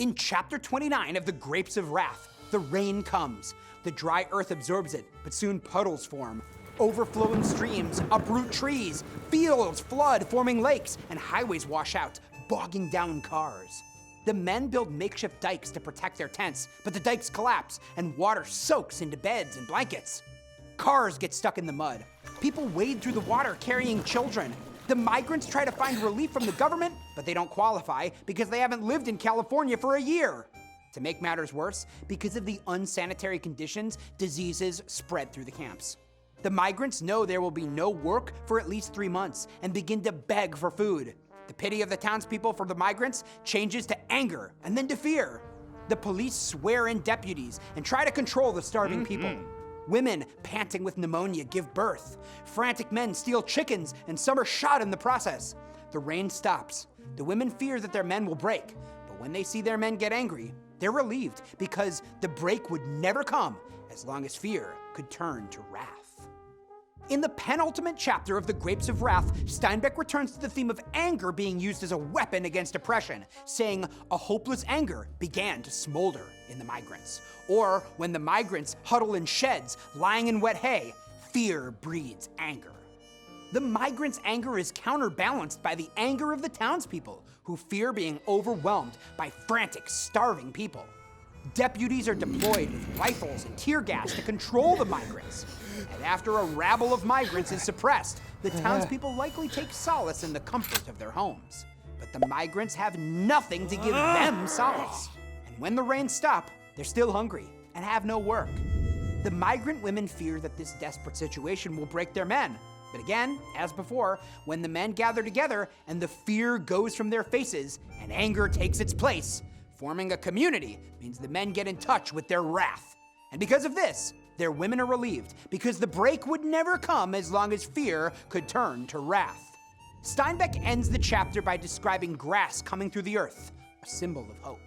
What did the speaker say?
In chapter 29 of The Grapes of Wrath, the rain comes. The dry earth absorbs it, but soon puddles form. Overflowing streams uproot trees, fields flood, forming lakes, and highways wash out, bogging down cars. The men build makeshift dikes to protect their tents, but the dikes collapse, and water soaks into beds and blankets. Cars get stuck in the mud. People wade through the water carrying children. The migrants try to find relief from the government, but they don't qualify because they haven't lived in California for a year. To make matters worse, because of the unsanitary conditions, diseases spread through the camps. The migrants know there will be no work for at least 3 months and begin to beg for food. The pity of the townspeople for the migrants changes to anger and then to fear. The police swear in deputies and try to control the starving people. Women, panting with pneumonia, give birth. Frantic men steal chickens, and some are shot in the process. The rain stops. The women fear that their men will break, but when they see their men get angry, they're relieved because the break would never come as long as fear could turn to wrath. In the penultimate chapter of The Grapes of Wrath, Steinbeck returns to the theme of anger being used as a weapon against oppression, saying a hopeless anger began to smolder in the migrants. Or when the migrants huddle in sheds, lying in wet hay, fear breeds anger. The migrants' anger is counterbalanced by the anger of the townspeople, who fear being overwhelmed by frantic, starving people. Deputies are deployed with rifles and tear gas to control the migrants. And after a rabble of migrants is suppressed, the townspeople likely take solace in the comfort of their homes. But the migrants have nothing to give them solace. And when the rains stop, they're still hungry and have no work. The migrant women fear that this desperate situation will break their men. But again, as before, when the men gather together and the fear goes from their faces and anger takes its place, forming a community means the men get in touch with their wrath. And because of this, their women are relieved, because the break would never come as long as fear could turn to wrath. Steinbeck ends the chapter by describing grass coming through the earth, a symbol of hope.